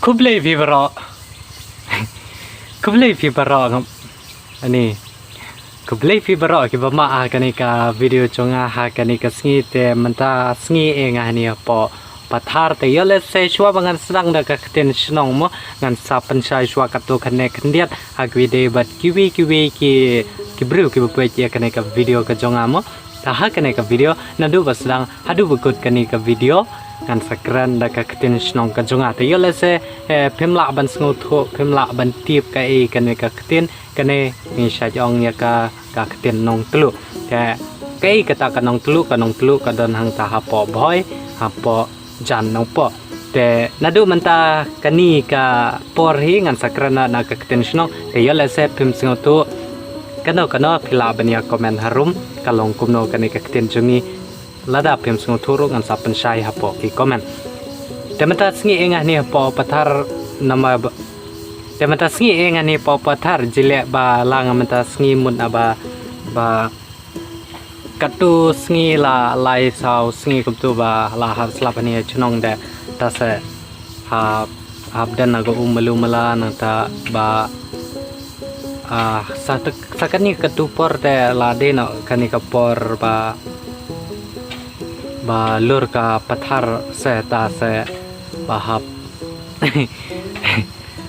kublai vibra kublai vibra ngam ani kublai vibra ki bama kani ka video chonga ha kani ka sngi te manta sngi enga ni po pathar te yole se shwa bangan sedang da ka ten snong mo ngan sa panchai shwa ka to khane khndiat agwi de bat kiwi ki bru ki bapwe che kani ka video ka chonga mo ta ha kani ka video nadu basdang hadu bukut kani ka video kan sakran da ka ktin snong ka jonga te yole se phimla ban sngu tho phimla ban tip ka e kan ka ktin kane ni sha jong ya ka ktin nong tlu te kai ka ta ka nong tlu ka dan hang ta ha po boy ha po jan nong po te nadu manta kani ka por hi ngan sakran na ka ktin snong te yole se phim sngu tu kano phila ban ya comment harum kalong kumno kani ka ktin jungi lada pem sungu thuru ngan sa panchai hapo ki comment temata sngi enga ni hapo pathar nama temata sngi enga ni po pathar jile ba lang mata sngi mun aba ba katu sngi la lai sau sngi kumtu ba la ha slap ni chunong de ta se ha dan na go umalu mala na ta ba sakani katu por de la de no kani ka por ba lur ka pathar se ta se bahap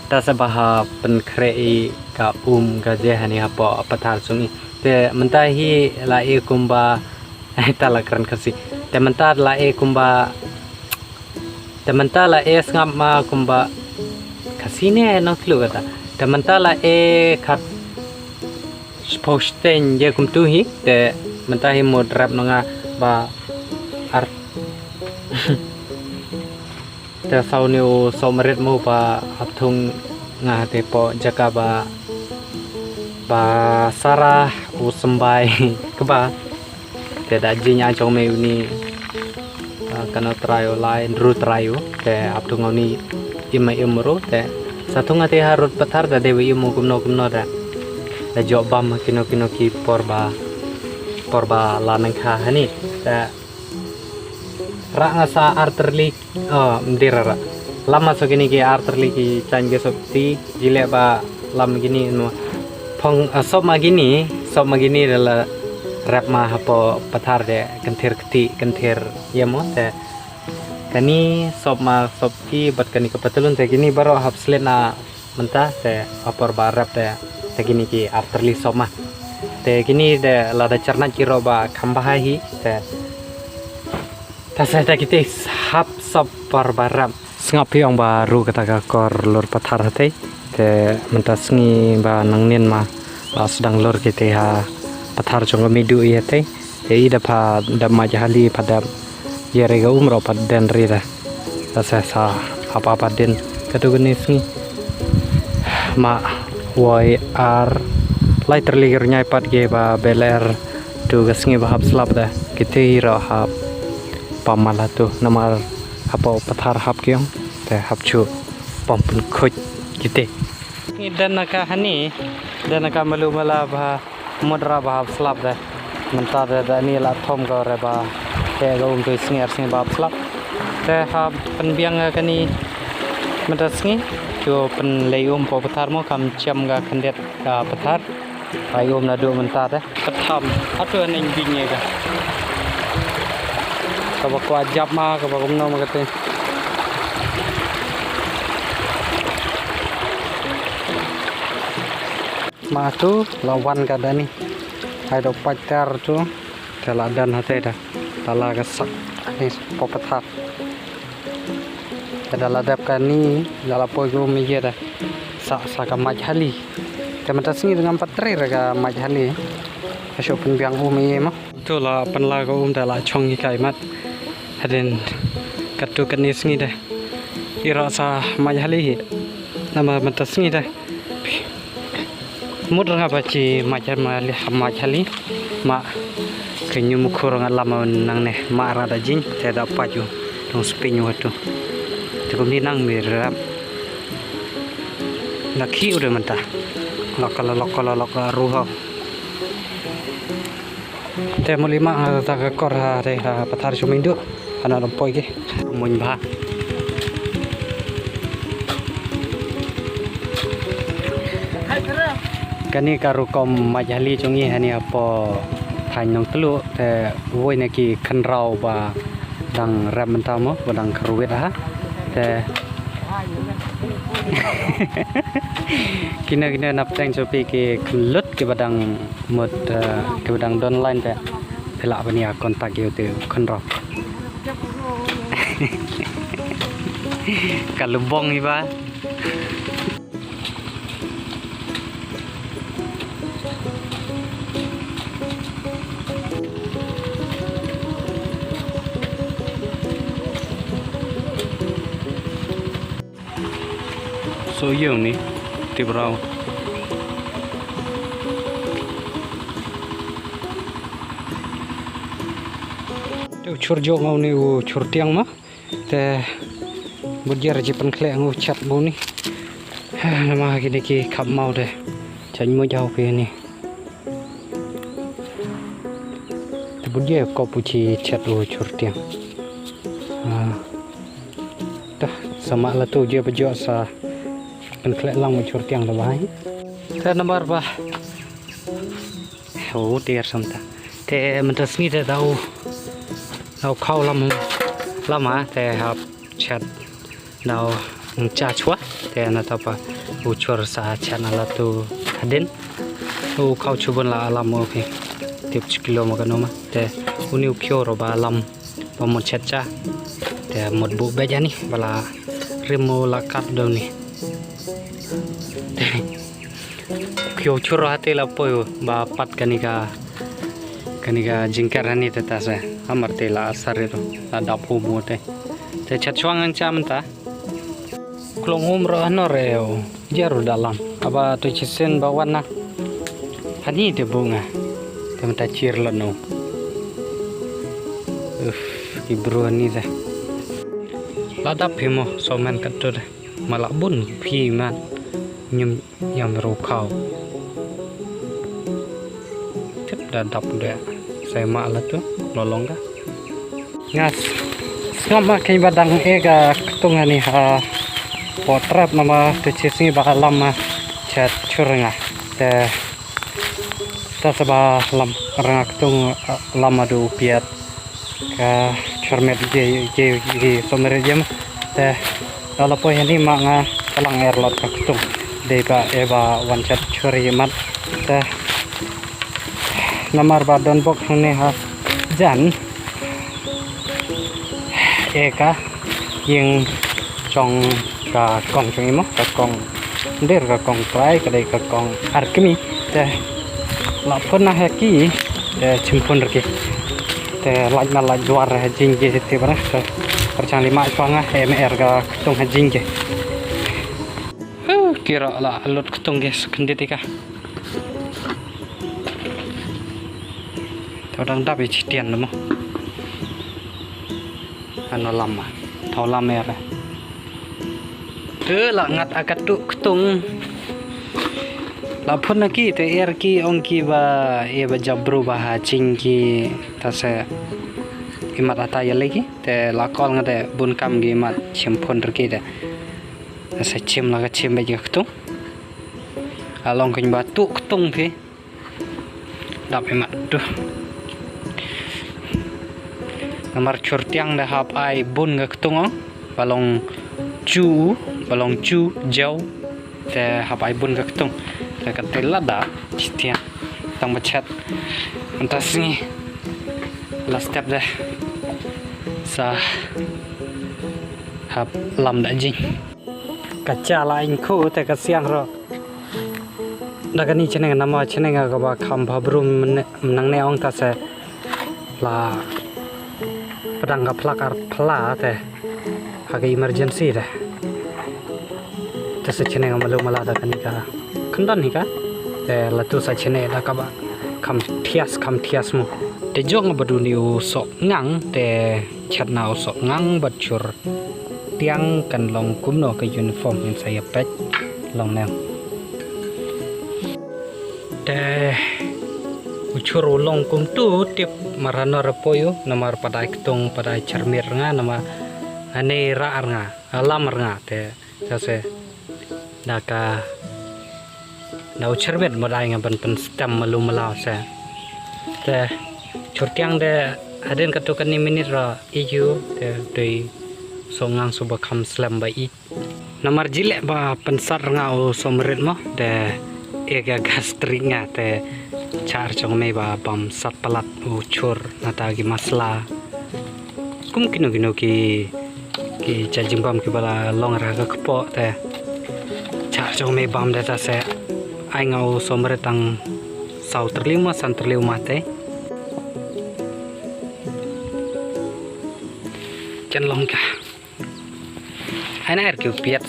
ta se bahap pen krei ka ka je hani hapo pathar sungi te menta hi la e kumba ta la kran kasi te menta la e kumba te menta la e ngam ma kumba kasine no klu kata te menta la e khat posten je kumtu hi te menta hi mod rap nga ba art te sau niu so meret mo ba apthung nga te po jaka ba sara u sambai ke ba te da jinya chong me ni kana trayo lain ru trayo te apthung ni ima imro te satunga te harut pathar da dewi imu kumno da job bam kino ki porba lanang kha hani te ra ngasa arterli mdira lama so gini ki arterli ki change sopti jile ba lam gini no phong sop ma gini dala rap ma hapo pathar de kanthir yemo te kani sop ki bat kani ka patulun te gini baro hap slena menta te apor ba rap te gini ki arterli sop ma te gini de lada charna kiro ba khambah hi te tasai ta kita hap sop barbaram sngap yang baru kata kor lor pathar hate te mentas ngi ba nangnin ma sedang lor kita ha pathar jong midu i hate te ida pa da majali pada yere ga umro paden rida tasai sa apa den kadu gni sngi ma woi ar lai terligir nyai pat ge ba beler tu gasngi ba hap slap da kita ira hap pamala tu namar apa pathar hap kyong te hap chu pompun khoj kite ni danaka hani danaka malu mala ba modra ba slap da menta da ni la thom go re ba te go tu snger ba slap te hap penbiang ka ni menta sngi tu pen leum po pathar mo kam cham ga khandet ka pathar ayum na do menta da patham atu ning binge ga kabak wajab ma kabak umno magate ma tu lawan kada ni ai do pacar tu tela dan hate da tala gasak ni popathar kada ladap kani dala pogo miye da sa ka majhali kamata singi dengan patre raga majhali aso pun biang miye ma tu la panla ko dala chongi kai mat haden katu kanis ngi da ira sa majhali nama matas ngi da mudra baci majhali ma kenyu mukhurang lama nang ne ma ra da jin te da paju dong spinyu hatu tukum ni nang mirap nakhi udah menta lokal ruha te mulima ta ka kor ha re ha pathar chumindu ana rompoi ke mun ba kani karukom majali chungi hani apo thain nong telu te woi naki khanrau ba dang ramantamo ba dang kruwet ha te kina nap teng chopi ki lut ke badang mot ke badang don line te phela bania kontak yo te khanrau kalubong iba so yung ni tibrau tu chur jo ngau ni u chur tiang ma te bujer ji pan khle ngu chat bu ni nama gini ki khap mau de chan mo jau pe ni te bujer ko pu chi chat u chur tiang ta sama la tu je bejo sa pan khle lang mo chur tiang la bai te nomor ba ho tiar samta te man ta sni te dau khau lama te hap chat dau cha chua te na ta pa uchor sa chana la tu hadin u khau chubon la alam o ke tip kilo ma kanoma te uni ukyo ro ba alam pa mo chat cha te mod bu be jani bala rimo la kat do ni kyo chura te la po ba pat kanika jingkar hani te ta sa amar te la sare ro la dap hu mo te chat chuang ang cha manta klong umro ano reo jaru dalam aba to chisen bawana hani te bunga te mata chir lano ibro ni da ladap himo soman katto malabun phi man nyam ro khau tip da dap de saya mak la tu lolong ka ngas sama kain badang ega ketung ni ha potret nama tu cisi bakal lama chat curanga te ta seba lam ranga ketung lama du piat ka cermet je somere jam te ala po yani ma nga kalang airlot ka ketung de ba eba wan chat curi mat te namar ba don bok ni ha jan eka yang chong ka kong chung imo ka kong der ka kong trai ka dei ka kong arkmi te la phona ha ki te chimpon rki te laj na laj duar ha jing je te bara ka perchang lima chwanga mr ka tung ha jing je kira la lot ketung ge sekenditika todang dapi chitian mo ano lama thau lama ya la ngat akat tu ketung la phun ki te er ki ong ki ba e ba jabru ba ha ching ki ta se imat ata ya lagi te la kol ngade bun kam gi mat chim phun ri ki de se chim la ga chim ba ji ketung along kin ba tu ketung phi dap imat tu nomor chur tiang dah hap ai bun ga ketung balong chu jauh te hap ai bun ga ketung te katela da tiang tang bachat entas ni last step dah sa hap lam da jing kaca lain ko te ka siang ro daga ni chene nama chene ga ba kham bhabrum menang ne ong ta se la pedang ga plakar pla te hage emergency dah te se chene ga malu mala da kanika khandan ni ka te latu sa chene da ka ba kham thias mo te jong badu ni u so ngang te chatna u so ngang bachur tiang kan long kumno ka uniform in saya pet long nang te ucur long kum tu tip marano rapoyo namar padai ketung padai cermir nga nama ane raar nga alam nga te jase daka Nau cerbet modai ngaban pen stem malu malau sa. Te curtiang de aden katukan ni minit ra iu te dei songang suba kham slam ba i. Namar jilek ba pensar ngau somret mo de ega gastringa te char chong me ba bam sat palat ucur nata gi masla. Kum kino ki jajing bam ki bala long ra ga kpo te char chong me bam de ta se ai ngau somret tang sau terlima san terlima te. Chân long cả ai nãy kêu piet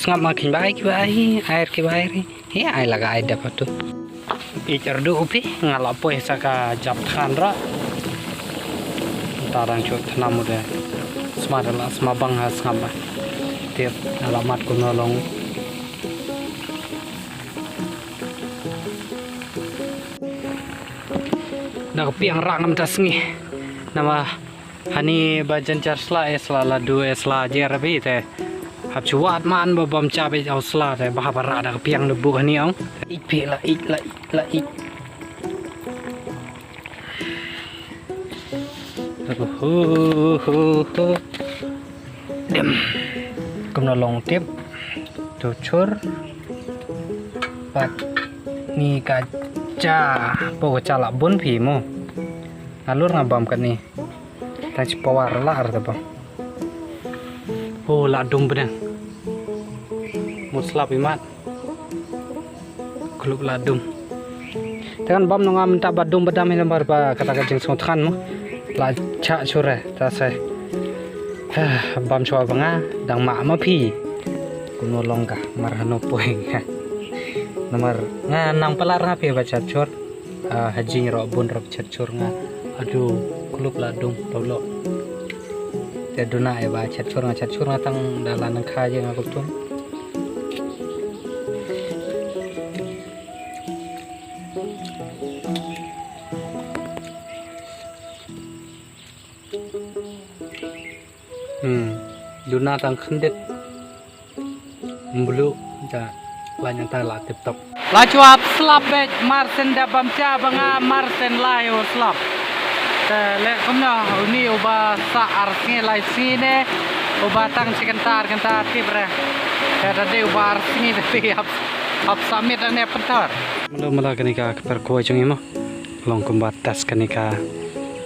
ngap makin baik air ke baik he ai laga ai dapat tu icar du upi ngalapo saka jap khandra tarang chot namu de smarala smabang has ngamba tiap alamat ko nolong nak piang rangam tasngi nama hani bajan charsla esla ladu esla jerabi te hab chuat man ba bom cha be au sla te ba bara da piang de bu hani ong ik pi la ik ho dem kum no long tip tu chur pat ni ka cha po cha la bun phi mo alur ngabam kan ni tang pawar lar ta bang oh la dum bedang muslap imat klub la dum tekan bam nonga minta badum badam ini bar ba kata kajeng sotkan mo la cha chure ta sai bam chwa banga dang ma ma phi kuno longka marhano poing nomor nga nang palar nga phi ba chat chur haji ro bun ro chat chur nga aduh klub la dum tolo te duna e ba chat chur nga tang dalan kha je nga kutum duna tang khendet mbulu ja lanyang ta la tip top la chuap slap be marsen da bam cha banga marsen layo slap te le kumna uni uba sa arsinge lai sine uba tang sekentar tip re te de uba arsinge de pi hap samit ane pentar mula kanika per ko chung imo long kumba tas kanika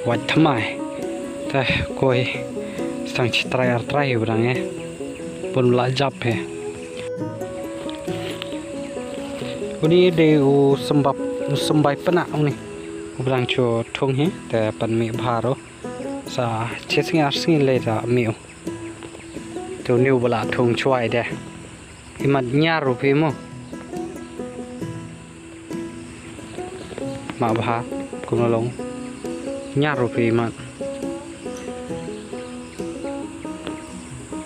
wat thamai te koi sang try urang pun belajap uni de u sembai pena uni ubrang cho thong he te pan mi bharo sa chesing arsing le da mi to new bala thong chwai de imat nya rupi mo ma bha kunolong nya rupi mat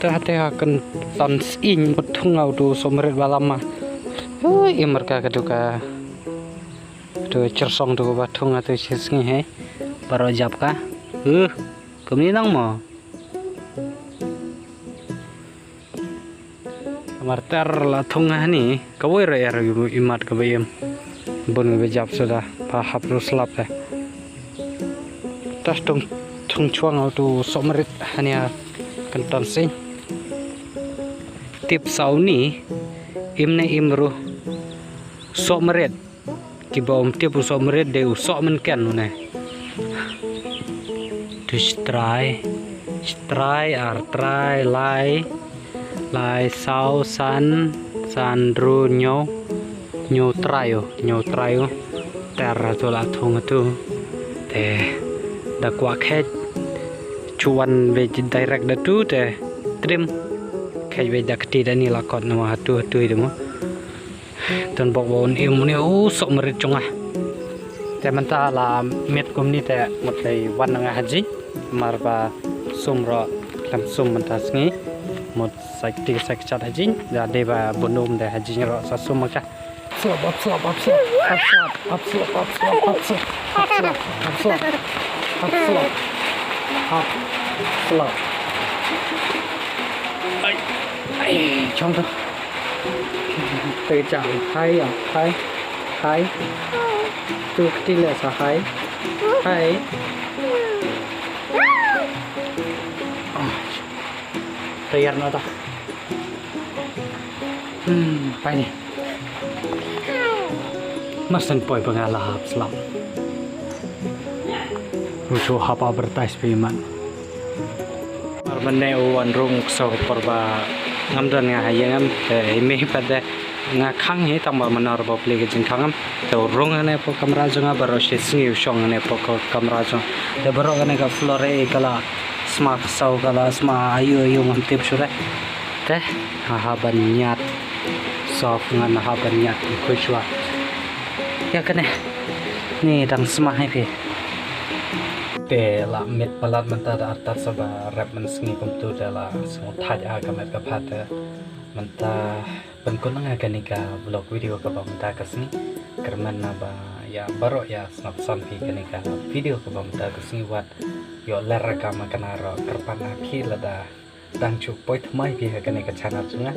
hati akan ton in betung auto somret balama mereka keduka tu cersong tu batung atau cisngi he baru jap ka kemini nang mo marter la thunga ni kawai ra er imat ka bayam bun be jap sudah pahap ruslap le tas tung chuang auto somret hanya kenton sing tip sau ni imne imru sok meret ki bom tip sok meret de sok men ken ne to try lai sau san ru nyo tryo ter to la thong tu te da kwa khet chuan ve direct da tu te trim kai ve dak ti da ni la kot no tu de mo ton bok bon im ni sok merit chunga te man ta la met kum ni te mot lei wan nga haji mar ba sumro lam sum man ta sngi mot sak ti sak chat haji da de ba bonum de haji ro sa sum ka slop ai trong đó tự chẳng hay à hay tu tí lệ sao hay Tayar na ta.ไปนี่มาสันปล่อยบังอาลาฮับสลับรู้ชัวฮับอาบร์ตัยสปีมันMarmane uwan rung so porba ngamdan nga hayangam ime pada nga khang hi tamba manar ba plege jing khangam to rung ne po kamra jonga baro she singi shong ne po kamra jong te baro ne ka flore kala sma sau kala sma ayu ayu ngam tip sure te ha ban nyat sof ngan ha ban nyat ku chwa ya kane ni dang sma hai pe la mit palat menta da atar saba rap man singi kumtu dala semua thaj aga met ka phata menta penkon nga kanika vlog video ka ba menta kasni kerman na ba ya baro ya snap sampi kanika video ka ba menta kasni wat yo lara ka makanaro kerpana phi lada dang chu poi thmai phi kanika channel chunga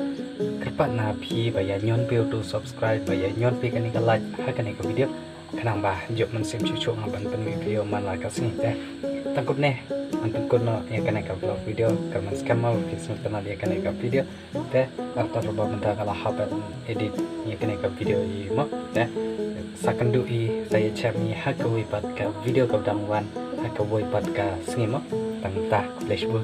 kerpana phi ba ya nyon pe to subscribe ba ya nyon pe kanika like ha kanika video kanang ba jok man sim chuchu ngaban pen video man la kasni te takut ne antum kono ya kaneka vlog video karman skamal kismet kanal ya kaneka video te arta roba menta kala habat edit ya kaneka video i mo te sakandu i saya chami hakawai pat ka video ka dangwan hakawai pat ka sngi mo tang ta flash bu